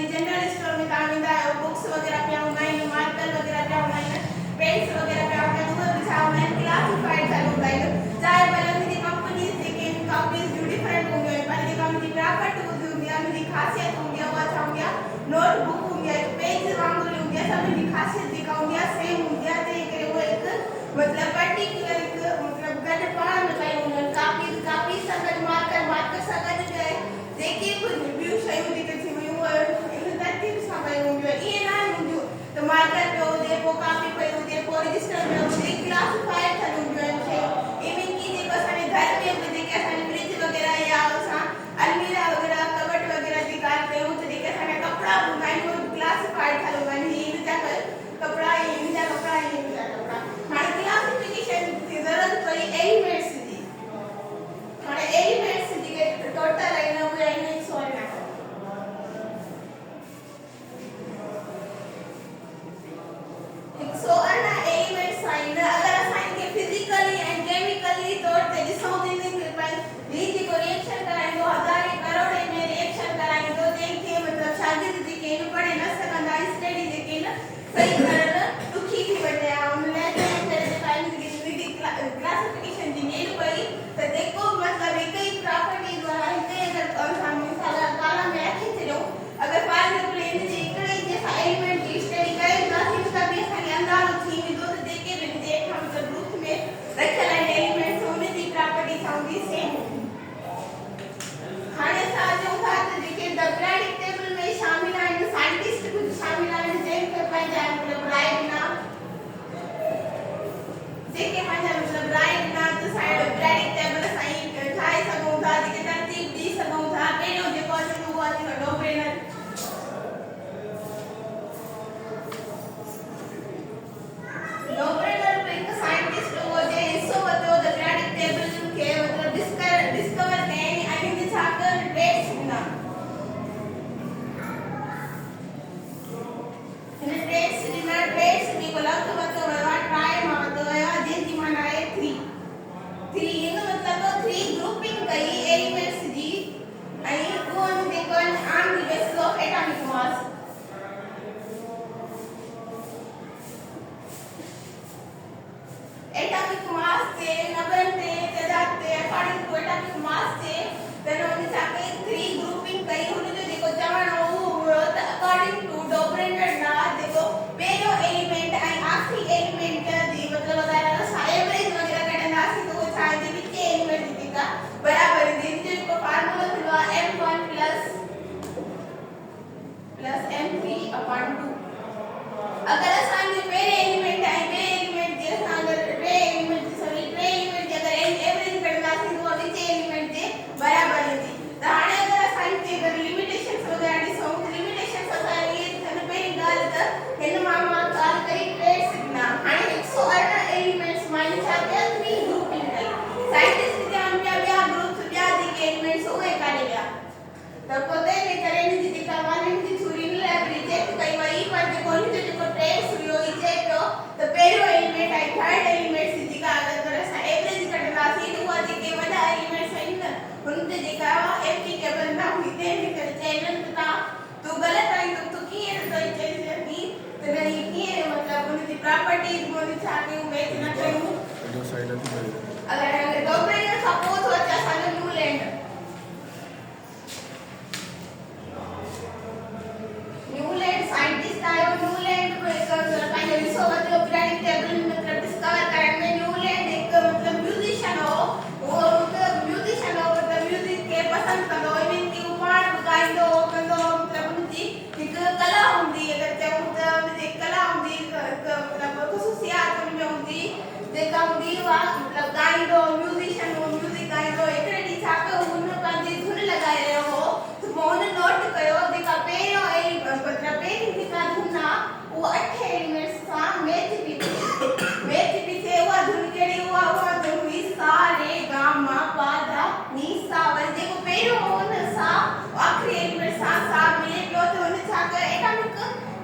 जी general store में तव्हां वेंदा आहियो बुक्स वग़ैरह पिया हूंदा आहिनि मार्कर वग़ैरह पिया हूंदा आहिनि पेन्स वग़ैरह पिया हूंदा आहिनि उहे बि छा हूंदा आहिनि क्लासिफाइड थियल हूंदा आहिनि चाहे भले उनजी कंपनीज़ जेके आहिनि कॉपीज़ जूं डिफरेंट हूंदियूं आहिनि पर जेका उनजी प्रॉपर्टी हूंदी आहे उनजी ख़ासियत हूंदी आहे उहा छा हूंदी आहे नोटबुक हूंदी आहे पेज वांगुरु हूंदी आहे सभिनी जी ख़ासियत जेका हूंदी आहे सेम हूंदी आहे तंहिं करे उहे हिकु मतिलबु पर्टिकुलर हिकु मतिलबु गॾु पाण में कयूं हूंदियूं आहिनि कापी सां गॾु मार्कर सां गॾु जेके बि ॿियूं शयूं जेके थी वियूं उहे इन तरतीब सां कयूं हूंदियूं आहिनि इहे न हूंदियूं त मार्कर पियो हुजे पोइ कापी पई हुजे पोइ रजिस्टर पियो हुजे क्लासिफाइड थियल हूंदियूं आहिनि शयूं इवन की जेको असांजे घर में बि जेके असांजी फ्रिज वग़ैरह या असां अलमीरा वग़ैरह कबट वग़ैरह जी ॻाल्हि कयूं त जेके असांजा कपिड़ा हूंदा आहिनि उहे क्लासिफाइड थियल हूंदा आहिनि हीअ इन जा कपिड़ा इन जा कपिड़ा इन जा कपिड़ा हाणे क्लासिफिकेशन जी ज़रूरत पई एलिमेंट्स जी हाणे एलिमेंट्स जेके टोटल आहिनि उहे आहिनि 108 एलिमेंट्स आहिनि अगरि असां इनखे फिज़िकली ऐं केमिकली तौर ते ॾिसूं त इनखे ही जेको रिएक्शन कराईंदो हज़ारे करोड़े में रिएक्शन कराईंदो जंहिंखे मतिलबु शागिर्द जेके आहिनि पढ़ी न सघंदा स्टडी जेके आहिनि सही करणु ॾुखी थी वञे हा उन लाइ क्लासिफिकेशन जी नीड पई त जेको मतिलबु हिकु ई प्रॉपर्टीज़ वारा हिकु ई अगरि असां मिसाल कालम में रखी छॾियूं अगरि फॉर एग्जाम्पल इन जे हिकिड़े ई जे असां एलिमेंट जी स्टडी कयूं था त बि असांखे अंदाज़ो थी वेंदो त जेके बि हिन जे हेठां मतिलबु ग्रुप में रखियल आहिनि एलिमेंट्स उन जी प्रॉपर्टी सां हूंदी सेम हाणे असां चऊं था त जेके द पीरियोडिक टेबल में शामिल आहिनि साइंटिस्ट कुझु शामिल आहिनि जंहिंखे पंहिंजा मतिलबु राय ॾिना जेके पंहिंजा मतिलबु राय ॾिना त साइड पीरियोडिक टेबल असां ठाहे सघूं था जेके तरतीब ॾेई सघूं था पहिरियों जेको अचे उहो आहे डोब्रेनर हिकु साइंटिस्ट हो जे हिसो वरितो त पीरियोडिक टेबल खे मतिलबु डिस्कवर कयईं ऐं हिन छा कयो डेट्स ॾिना हिन डेट्स ॾिना डेट्स जेको लफ़्ज़ वरितो वियो आहे ट्राई मां वरितो वियो आहे जंहिंजी माना आहे 3 हिन मतिलबु 3 ग्रुपिंग कई एलिमेंट्स जी ऐं उहो जेको आहे on the basis of atomic mass atomic mass से नंबर ते तदाद ते अकॉर्डिंग टू एटॉमिक मास से तनो उन छा कई 3 ग्रुपिंग कई हुन जो जेको चवण हो त अकॉर्डिंग टू डोब्रेनर ना जेको पहिरियों एलिमेंट ऐं आखिरी एलिमेंट जी मतिलबु अगरि असां एवरेज वग़ैरह कढंदासीं त उहो छा आहे विच एलिमेंट जी जेका बराबरि ईंदी जो जेको फार्मूला थींदो आहे m1 प्लस m3/2 अगरि असांजे पहिरें एलिमेंट ऐं ॿिए एलिमेंट जे असां अगरि टे एलिमेंट जे अगरि एवरेज कढंदासीं त उहा विच एलिमेंट जे बराबरि ईंदी त हाणे अगरि असां हिते अगरि लिमिटेशंस वग़ैरह ॾिसूं त लिमिटेशंस असां इहे थियनि पहिरीं ॻाल्हि त हिन मां ॻाल्हि कई ट्रेड्स ॾिना हाणे 118 एलिमेंट्स मां छा कया 3 ग्रुपिंग कई साइंटिस्ट चवनि पिया ॿिया ग्रुप्स ॿिया जेके एलिमेंट्स उहे काढे विया त पोइ तंहिंजे करे हिन जी जेका वारंटी थ्योरी इन लाइ रिजेक्ट कई वई पर जेको हिन जो जेको ट्रेड्स हुयो ई चए पियो त पहिरियों एलिमेंट ऐं थर्ड एलिमेंट्स जी जेका अगरि असां एवरेज कढंदासीं त उहा जेके वॾा एलिमेंट्स आहिनि न हुन ते जेका एप्लीकेबल न हुई तंहिंजे करे चइनि त तूं ग़लति आई तूं कीअं नथो चई सघीं त न हीअ कीअं मतिलबु हुन जी प्रॉपर्टीज़ हुन छा कयूं मैच न कयूं अगरि डोब्रेनर खां पोइ थो अचे असांजो न्यूलैंड साइंटिस्ट आयो न्यूलैंड को एक पंहिंजो हिसो वरितो पीरियोडिक टेबल मतिलबु डिस्कवर करण में न्यूलैंड हिकु मतिलबु म्यूज़िशियन हो उहो म्यूज़िशियन हो मतिलबु म्यूज़िक खे पसंदि कंदो हो इवन की उहो पाण बि ॻाईंदो हो कंदो हो मतिलबु हुनजी हिकु कला हूंदी अगरि चऊं त हुनजी कला हूंदी हिकु मतिलबु ख़ुसूसियात हुन में हूंदी जेका हूंदी उहा मतिलबु ॻाईंदो म्यूज़िशियन हो म्यूज़िक ॻाईंदो हिकिड़े ॾींहुं छा कयो हुन पंहिंजी धुन लॻाए रहियो हो त पोइ हुन नोट कयो जेका पहिरियों मतिलबु पहिरीं जेका धुन आहे उहा 8 एलिमेंट्स सां मैच बि थिए उहा धुन कहिड़ी उहा धुन हुई सा रे गा मा पा धा नी सा वरी जेको पहिरियों हुन सां आखिरी एलिमेंट सां मिले पियो त हुन छा कयो एटॉमिक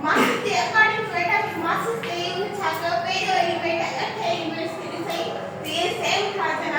मास जे अकॉर्डिंग टू एटॉमिक मास ते हुन छा कयो पहिरियों एलिमेंट 8 एलिमेंट्स खे ॾिसई त इहे सेम था थियनि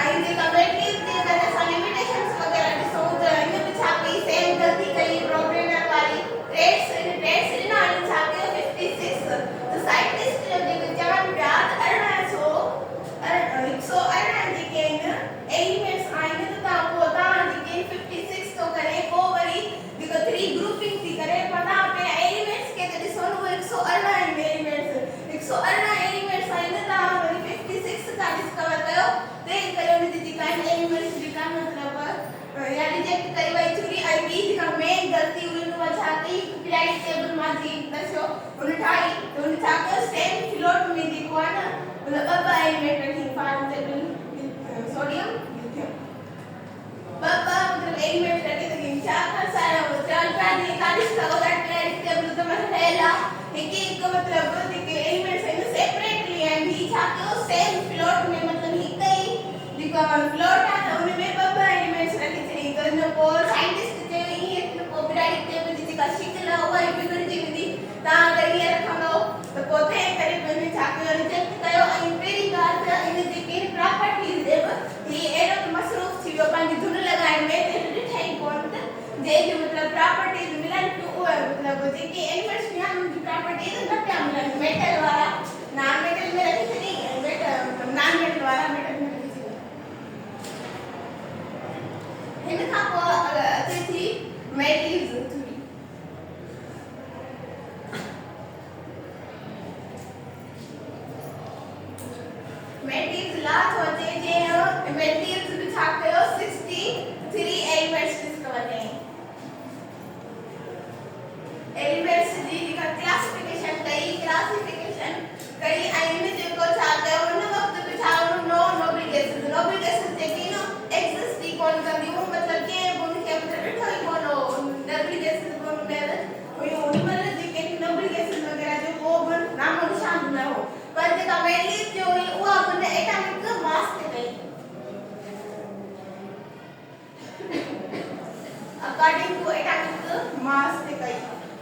आई जे कमेटीज जे अगरि असां लिमिटेशंस वग़ैरह ॾिसूं त हिन में छा कई सेम ग़लती कई प्रोग्रेमर वारी ट्रेड्स ॾिना हिन छा कयो 56 त साइंटिस्ट जेके चवनि पिया त 118 जेके आहिनि एलिमेंट्स आहिनि त तव्हां जेके 56 थो करे पोइ वरी जेको 3 ग्रुपिंग थी करे पता पे एलिमेंट्स के त ॾिसो न 118 एलिमेंट्स 118 एलिमेंट्स आहिनि तव्हां वरी 56 का डिस्कवर कयो ते कयो न जेका एलिमेंट्स जेका मतलब या रिजेक्ट कई वई चुरी आई बी जेका मेन ग़लती हुई न छा कई पीरियोडिक टेबल मां जी दसो उन ठाही त उन छा कयो सेम फ्लोट में जेको आहे न मतलब ॿ एलिमेंट रखी फॉर सोडियम लिथियम मतलब एलिमेंट रखे तो क्या कर सारा चल पानी कालिस का होता है टेबल तो मतलब है ला एक मतलब के एलिमेंट्स है सेपरेटली एंड ही छातो सेम फ्लोट में मतलब ही कई दिखा फ्लोट है तो उनमें बब्बा एलिमेंट्स रखे थे तो न को साइंटिस्ट के ये को पीरियोडिक टेबल जिसका शिकल हुआ है बिगड़ जी विधि ता अगर ये रखंदो तो पोते करे बने छातो रिजेक्ट कयो आई पेरी गाल इन जेके प्रॉपर्टीज देव ये एरो मसरूफ थी वियो पंहिंजी धुन लॻाइण में ते ठाही कोन त जे मतलब प्रॉपर्टीज मिलन टू मतलब जेके एलिमेंट्स में उनकी प्रॉपर्टीज न पिया मिलन मेटल वाला नॉन मेटल में रखी थी मेटल मतलब नॉन मेटल वाला मेटल में रखी थी हिन खां पोइ अचे थी मेटल्स थ्योरी मेटल्स ला तो अचे जे मेटल्स भी छा कयो 63 एलिमेंट्स डिस्कवर कई एलिमेंट्स जी जेका क्लासिफिकेशन कई ऐं हिन जेको छा कयो हुन वक़्त बि छा नो नोबल गैसेस जेकी न एग्जिस्ट ई कोन कंदियूं मतलब के उनखे मतलब ॾिठो ई कोन हो नोबल गैसेस कोन हुयूं हुन महिल जेके नोबल गैसेस वग़ैरह जो को बि नामो निशान न हो पर जेका मेटल्स जो हुई उहा हुन एटॉमिक मास ते कई अकॉर्डिंग टू एटॉमिक मास ते कई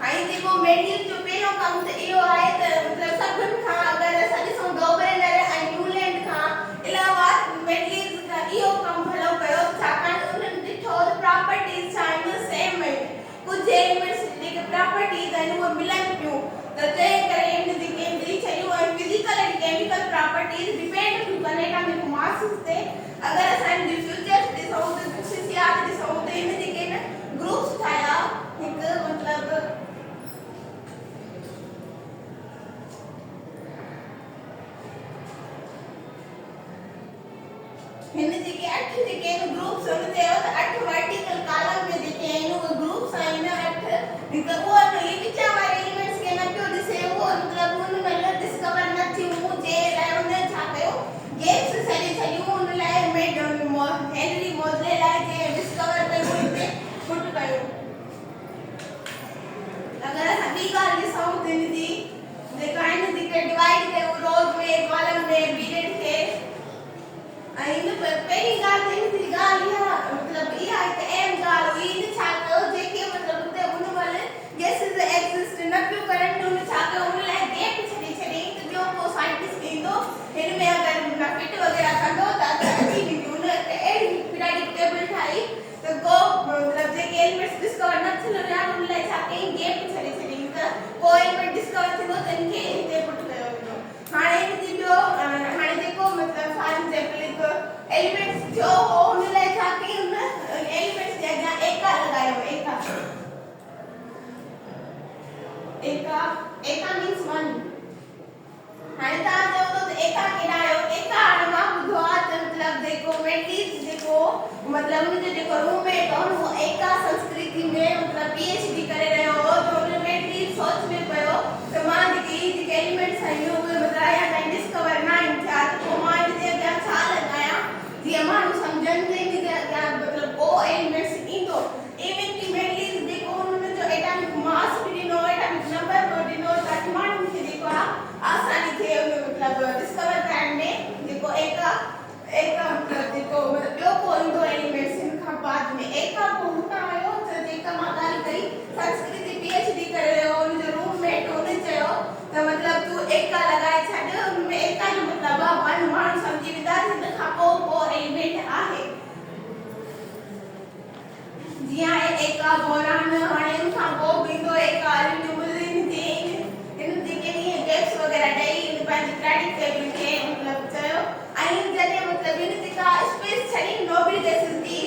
आई जेको मेटल्स जो पहिरियों कम त इहो आहे त मतलब सभिनि खां अगरि असां ॾिसूं डोबरेनर ऐं न्यूलैंड खां अलावा मेटल्स का इहो कम भलो कयो छाकाणि उन्हनि ॾिठो त प्रॉपर्टीज छा आहिनि सेम आहिनि कुझु एलिमेंट्स जेके प्रॉपर्टीज आहिनि उहे मिलनि पियूं त तंहिं करे हिन जेके मिली छॾियूं ऐं फिजिकल ऐं केमिकल प्रॉपर्टीज डिपेंड थियूं कनि एटॉमिक मास ते अगरि असां हिन जी फ्यूचर्स ॾिसूं त ख़ुशियात ॾिसूं त हिन जेके न ग्रुप्स ठाहिया हिकु मतलब हिन जेके 8 जेके ग्रुप्स हुन चयो त 8 वर्टिकल कॉलम में जेके आहिनि उहे ग्रुप्स आहिनि 8 हिकु उहो ई विचा वारे एलिमेंट्स खे न पियो ॾिसे उहो मतलब हुन महिल डिस्कवर न थियूं जे लाइ हुन छा कयो गैप्स सॼी छॾियूं हुन लाइ हेनरी मोज़ले लाइ जे डिस्कवर कयो हिते पुट कयो अगरि असां ॿी ॻाल्हि ॾिसूं त हिन जी जेका आहिनि जेके डिवाइड कयूं रोज़ में कॉलम में पीरियड खे ऐं हिन पहिरीं ॻाल्हि त हिन जी ॻाल्हि इहा मतलब इहा हिकु अहम ॻाल्हि हुई हिन छा कयो जेके मतलब हुते हुन महिल गैसिस एग्जिस्ट न पियूं करनि हुन छा कयो हुन लाइ गैप छॾे त ॿियो को साइंटिस्ट ईंदो हिन में अगरि फिट वग़ैरह कंदो त अची वेंदी हुन अहिड़ी पीरियोडिक टेबल ठाही त को मतलब जेके एलिमेंट्स डिस्कवर न थियल हुया हुन लाइ छा कई गैप छॾे त को एलिमेंट डिस्कवर थींदो त हिनखे हिते पुट कयो वेंदो हाणे हिन जी ॿियो हाणे जेको मतलब फॉर एग्जांपल एलिमेंट्स जो हो हुन लाइ छा कई हुन एलिमेंट्स जे अॻियां एका लॻायो एका मीन्स 1 हाणे तव्हां चओ त एका केॾा आयो एका हाणे मां ॿुधो आहे त मतलब जेको मेटल्स जेको मतलब हुनजो जेको रूममेट हो उहो एका संस्कृति में मतलब पीएचडी करे रहियो हो त हुन मेटल्स सोच में पियो त मां जेके एलिमेंट्स आहिनि उहे मतलब अञा ताईं डिस्कवर न आहिनि थिया त पोइ मां हिन जे अॻियां छा लॻायां जीअं माण्हू सम्झनि त हिन जे अॻियां मतलब को एलिमेंट्स ईंदो इवन की मेटल्स जेको हुनजो एटॉमिक मास बि ॾिनो एटॉमिक नंबर बि ॾिनो ताकी माण्हुनि खे जेको आहे आसानी थिए मतलब डिस्कवर करण में जेको एका मतलब जेको मतलब ॿियो को ईंदो एलिमेंट्स हिन खां बाद में एका को हुतां आयो त जेका मां ॻाल्हि कई संस्कृति पीएचडी करे रहियो हुनजो रूममेट हुन चयो त मतलब तूं एका लॻाए छॾ हुन में एका जो मतलब आहे माण्हू सम्झी वेंदा हिन खां पोइ एलिमेंट आहे जी आहे एक बोरान हाणे उन खां पोइ बींदो एक एल्यूमिनियम जे इन जेके भी गैस वगैरह ॾेई इन पंहिंजी पीरियोडिक टेबल खे मतलब चयो ऐं जॾहिं मतलब इन जेका स्पेस छॾी नोबल गैसेस जी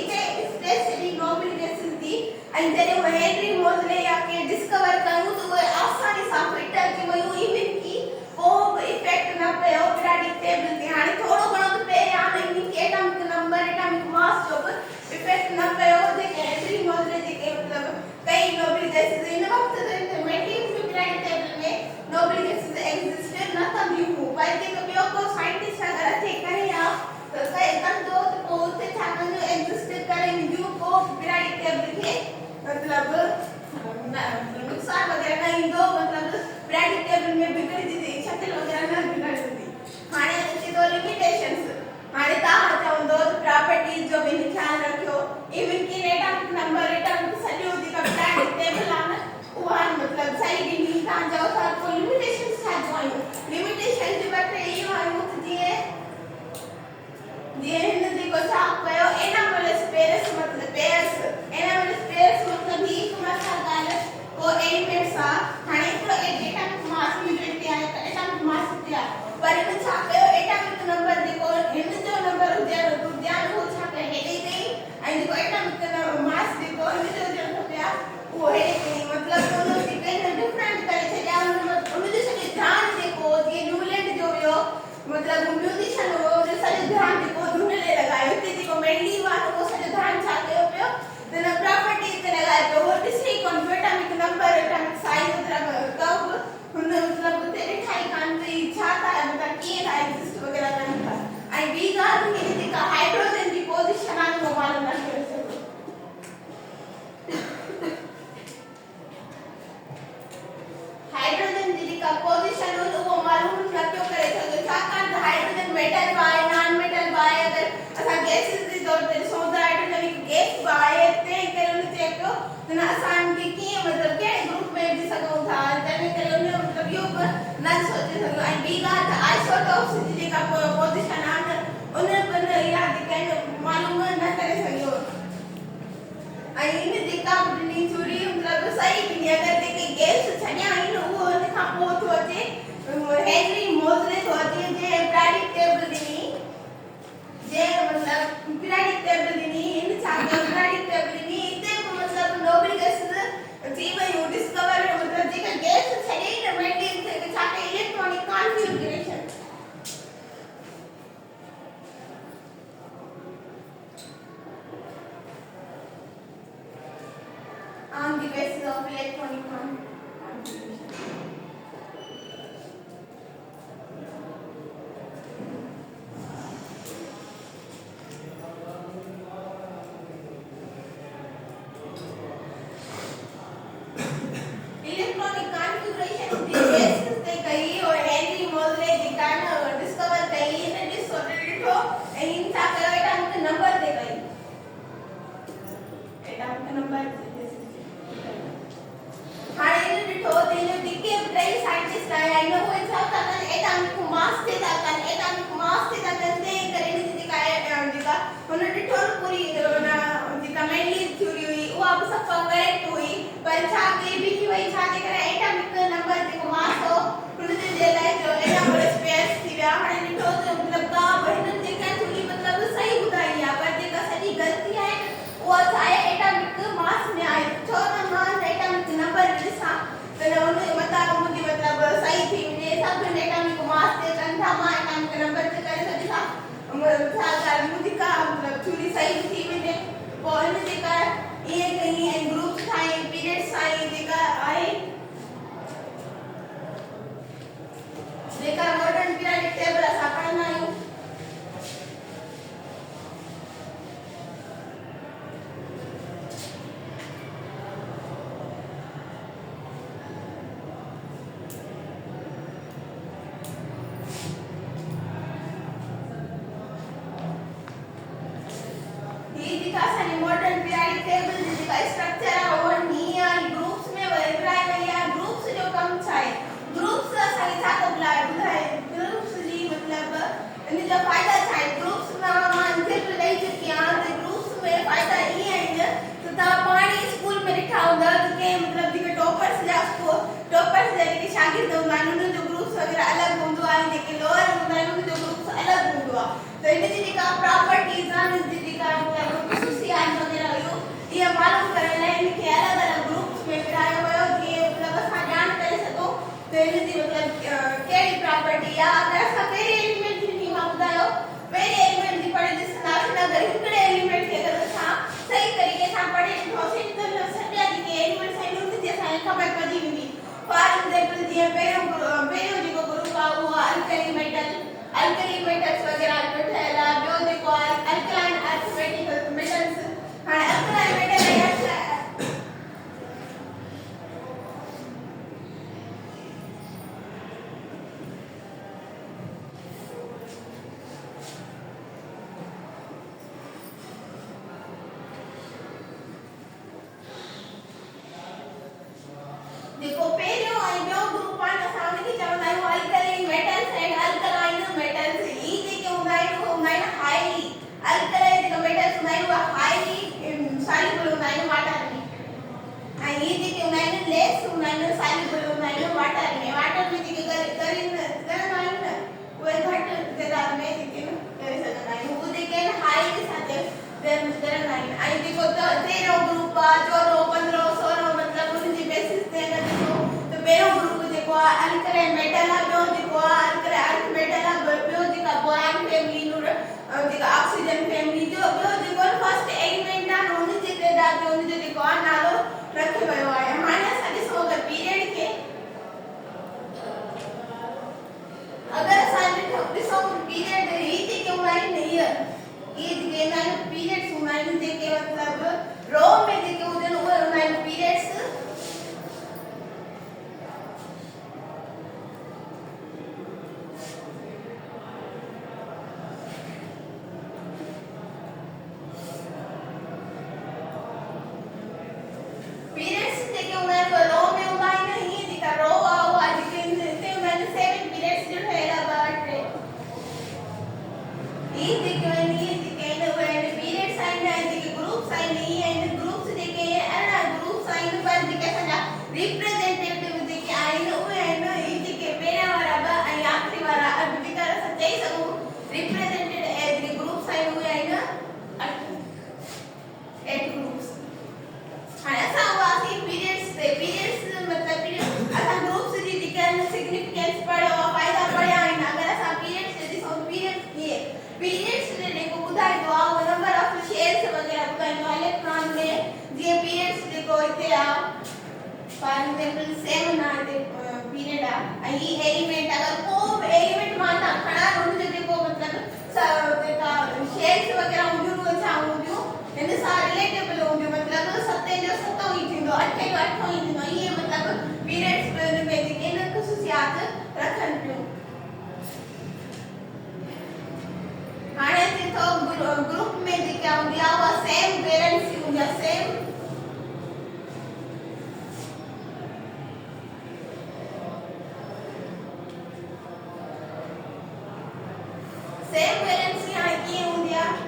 स्पेस छॾी नोबल गैसेस जी ऐं जॾहिं उहे हेनरी मोज़ले या के डिस्कवर कयूं त उहे आसानी सां फिट अची वियूं इवन की को बि इफेक्ट न पियो पीरियोडिक टेबल ते हाणे थोरो घणो त पहिरियां इन के एटॉमिक नंबर एटॉमिक मास जो बि इफेक्ट न पियो जेके हेनरी मोज़ले जेके मतलब कई नोबल गैसेस इन वक्त ते मेटीरियल पीरियोडिक टेबल में नोबल गैसेस एग्जिस्ट न कंदियूं पर जेको ॿियो को साइंटिस्ट अगरि अचे करे या कंदो त पोइ उते छा कंदो एग्जिस्ट करे ॿियूं को पीरियोडिक टेबल खे मतलब नुकसान वगैरह न ईंदो मतलब पीरियोडिक टेबल में बिगड़जी थी शक्ल वगैरह न बिगड़जी हाणे अचे थो लिमिटेशंस हाणे तव्हां चवंदो त प्रॉपर्टीज जो बि ख्याल रखियो इवन की एटॉमिक नंबर एटॉमिक सॼो जेका पीरियोडिक टेबल आहे न उहा मतलब सही ॾिनी तव्हां चओ था कोई लिमिटेशंस छा जो आहियूं लिमिटेशन जे बारे में इहो आहियूं त जीअं हिन जेको छा कयो एनामलस पेयर्स मतलब पेयर्स एनामलस पेयर्स मतलब ही हिकु मसाल ॻाल्हि को एलिमेंट्स आहे हाणे हिकिड़ो एटॉमिक मास यूनिट ते आहे एटॉमिक मास ते आहे पर हिन छा कयो एटॉमिक नंबर जेको हिन जो नंबर हुजणु घुरिजे उहो छा कयो हेॾे कई ऐं जेको एटॉमिक मास जेको हिन जो हुजणु खपे उहो हेॾे कई मतलब उन खे कई डिफरेंट करे छॾिया उन जो सॼो ध्यानु जेको जीअं न्यूलैंड जो हुयो मतलब म्यूजिशियन हो जो सॼो ध्यानु जेको धुन ते लॻायो हिते जेको मेनली वारो उहो सॼो ध्यानु छा कयो पियो त हिन प्रॉपर्टीज़ ते लॻाए पियो उहो ॾिसी कोन एटॉमिक नंबर एटॉमिक साइज मतलब कब हुन मतलब उते ॾिठाई कान थी छा था मतलब कीअं था एग्जिस्ट वग़ैरह कनि था ऐं ॿी ॻाल्हि हिन जेका हाइड्रोजन जी पोज़ीशन आहे उहो मालूम न करे सघो हाइड्रोजन जी जेका पोज़ीशन हुई उहो मालूम न पियो करे सघो छाकाणि त हाइड्रोजन मेटल बि आहे नॉन मेटल बि आहे अगरि असां गैसिस जे तौर ते ॾिसूं त हाइड्रोजन हिकु गैस बि आहे तंहिं करे हुन चए पियो त न असांखे कीअं मतलब कहिड़े ग्रुप में विझी सघूं था तंहिं करे हुन मतलब इहो बि न सोचे सघूं ऐं ॿी ॻाल्हि त आइसोटोप्स जी जेका पोज़ीशन आहे न उन बि इहा जेका मालूम न करे सघियो ऐं इन जेका बि ॾिनी थ्योरी मतलब सही ॾिनी अगरि जेके गैस छॾिया आहिनि उहो हुन खां पोइ थो अचे हेनरी मोज़ले थो अचे जे पीरियोडिक टेबल ॾिनी जे मतलब पीरियोडिक टेबल ॾिनी इन छा कयो पीरियोडिक टेबल ॾिनी हिते बि मतलब नोबल गैसेस थी वियूं डिस्कवर मतलब जेका गैस छॾे न मेंटेन थे छा कई electronic configuration on the basis of electronic configuration. Electronic configuration the basis they कही और हेनरी मोज़ले जी का डिस्कवर कही ने डिसऑर्डर तो इन था करो एटॉमिक नंबर दे गई एटॉमिक नंबर हाणे इन ॾिठो त इन जेके बि टई साइंटिस्ट आया आहिनि उहे छा था कनि एटॉमिक मास ते था कनि एटॉमिक मास ते था कनि तंहिं करे इन जी जेका हुन ॾिठो न पूरी जेका मेनली थ्योरी हुई उहा बि सभु करेक्ट हुई पर छा कई बीठी वई छा जे करे एटॉमिक नंबर जेको मास हो हुन जे लाइ जो एनामलस पेयर्स थी विया हाणे ॾिठो त मतलब का हिननि जेका थ्योरी मतलब सही ॿुधाई आहे पर जेका सॼी ग़लती आहे उहा छा आहे एटॉमिक मास में आहे छो त मां एटॉमिक नंबर ॾिसां त हुन मथां मुंहिंजी मतलब सही थी वञे सभु एटॉमिक मास ते कनि था मां एटॉमिक नंबर ते करे सघां छा ॻाल्हि मुंहिंजी का मतलब थ्योरी सही थी वञे पोइ हिन जेका ईअं कई ऐं ग्रुप्स ठाही पीरियड्स ठाही जेका आहे जेका मॉडर्न पीरियोडिक टेबल असां पढ़ंदा आहियूं मॉडर्न पीरियोडिक टेबल जेका स्ट्रक्चर आहे उहो हीअं ग्रुप्स में विराए वई आहे ग्रुप्स जो कमु छा आहे ग्रुप्स असांखे छा थो ॿुधाए जेके लोअर हूंदा आहिनि उन जो ग्रुप्स अलॻि हूंदो आहे त इन जी जेका प्रॉपर्टीज़ आहिनि इन जी जेका ख़ुसूसियात वग़ैरह इहो इहा मालूम करण लाइ इनखे अलॻि अलॻि ग्रुप्स में विरहायो वियो जीअं मतिलबु असां ॼाण करे सघूं त इन जी मतिलबु कहिड़ी प्रॉपर्टी आहे अगरि असां पहिरें एलिमेंट जी मां ॿुधायो पहिरें एलिमेंट जी पढ़ी ॾिसंदासीं अगरि हिकिड़े एलिमेंट खे अगरि असां सही तरीक़े सां पढ़ी ॾिठोसीं त सॼा जेके एलिमेंट्स आहिनि उन जी असांखे ख़बर पइजी वेंदी फॉर एग्जांपल जीअं पहिरियों जेको ग्रुप आहे उहो अल्कली मेटल्स वग़ैरह जो ठहियल आहे ॿियो जेको आहे अल्कलाइन अर्थ मेटल्स हाणे अल्कलाइन मेटल देखो पहिरियों ऐं ॿियो ग्रुप आहे असां उनखे चवंदा आहियूं alkaline metals and alkaline metals ई जेके हूंदा आहिनि उहे हूंदा आहिनि हाईली अल्कलाइन जेके मेटल्स हूंदा आहिनि उहे हाईली सॉल्युबल हूंदा आहिनि वाटर में ऐं ई जेके हूंदा आहिनि लेस हूंदा आहिनि सॉल्युबल हूंदा आहिनि वाटर में जेके करंदा आहिनि न उहे घटि तइदाद में जेके करे सघंदा आहियूं उहे जेके आहिनि हाईली सां करंदा आहिनि ऐं जेको 13 ग्रुप आहे 14 15 16 मतिलबु उन जी बेसिस ते अगरि ॾिसो त पहिरियों ग्रुप जेको आहे अल्कलाइन मेटल आहे ॿियो जेको आहे अल्कलाइन अर्थ मेटल आहे ॿियो जेका बोरान फैमिली जेका ऑक्सीजन फैमिली जो ॿियो जेको फर्स्ट एलिमेंट आहे उन जे तइदाद जो उन जो जेको आहे नालो रखियो वियो आहे हाणे असां ॾिसो अगरि पीरियड खे अगरि असां ॾिसो पीरियड ही जेके हूंदा आहिनि इहे जेके आहिनि पीरियड्स हूंदा आहिनि जेके मतिलबु रो में जेके हूंदा आहिनि उहे हूंदा आहिनि पीरियड्स रिप्रेजेंटेटिव जेके आहिनि उहे आहिनि ई जेके पहिरियां वारा ॿ ऐं आख़िरी वारा जेका असां चई सघूं रिप्रेजेंटेड जेके ग्रुप्स आहिनि उहे आहिनि 8 ग्रुप्स हाणे असां हुआसीं पीरियड्स मतिलबु असां ग्रुप्स जी जेके आहिनि सिग्निफिकेंस पढ़ियो आहे फ़ाइदा पढ़िया आहिनि अगरि असां पीरियड्स ते ॾिसूं पीरियड्स ते जेको ॿुधाईंदो आहे उहो नंबर ऑफ शेयर्स वग़ैरह ॿुधाईंदो आहे इलेक्ट्रॉन में जीअं पीरियड्स जेको हिते आहे फॉर एग्जांपल 7 आहे पीरियड आहे ऐं ही एलिमेंट अगरि को बि एलिमेंट मां तव्हां खणा उन जो जेको मतिलबु जेका शेयर्स वग़ैरह हूंदियूं उहे छा हूंदियूं हिन सां रिलेटेबल हूंदियूं मतिलबु 7 जो 7 ई थींदो 8 जो 8 ई थींदो इहे मतिलबु पीरियड्स में जेके इन ख़ुसूसियात रखनि पियूं हाणे ॾिसो ग्रुप में जेका हूंदी आहे उहा सेम वैलेंसी हूंदी आहे सेम वैलेंसी हाणे कीअं हूंदी आहे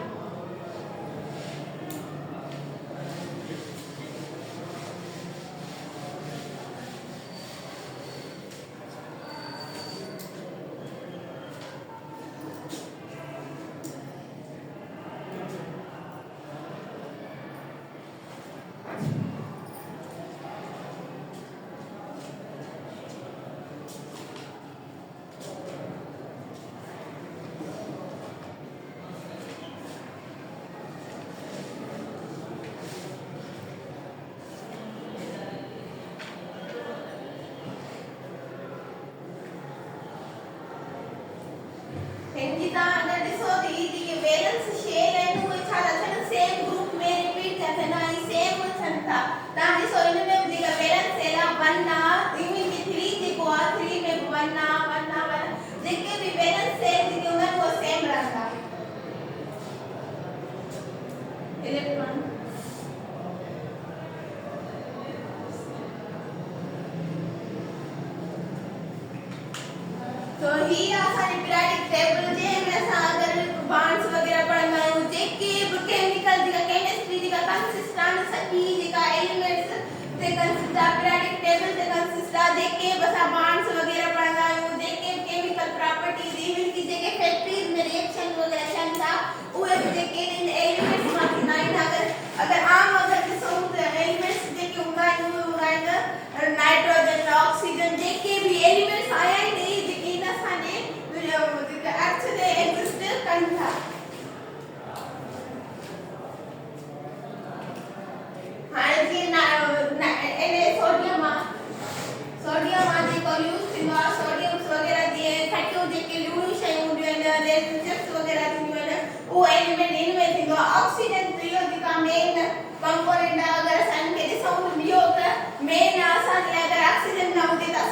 हिनजी तव्हां अगरि ॾिसो त ही जेके वैलेंस शेल आहिनि उहे छा था थियनि सेम ग्रुप में रिपीट था थियनि ऐं सेम थियनि था तव्हां ॾिसो हिन में बि जेका वैलेंस शेल आहे 1 आहे इवन की 3 जेको आहे 3 में बि 1 आहे जेके बि वैलेंस शेल जेके हूंदा आहिनि उहे सेम रहंदा इलेक्ट्रॉन तो ही असांजी पीरियडिक टेबल जंहिंमें असां अगरि बांड्स वग़ैरह पढ़ंदा आहियूं जेके बि केमिकल जेका केमिस्ट्री जेका कंसिस्ट आहे सॼी जेका एलिमेंट्स ते कंसिस्ट आहे पीरियडिक टेबल ते कंसिस्ट आहे जेके बि असां बांड्स वग़ैरह पढ़ंदा आहियूं जेके केमिकल प्रॉपर्टी सोडियम आहे जेको यूज़ थींदो आहे सोडियम्स वग़ैरह जीअं खटियूं जेके लूणियूं शयूं हूंदियूं आहिनि रेसिड्यूस वग़ैरह थींदियूं आहिनि उहो एलिमेंट इन में थींदो आहे ऑक्सीजन त इहो जेका मेन कंपोनेंट आहे अगरि असां इनखे ॾिसूं त ॿियो त मेन असांजे लाइ अगरि ऑक्सीजन न हूंदी त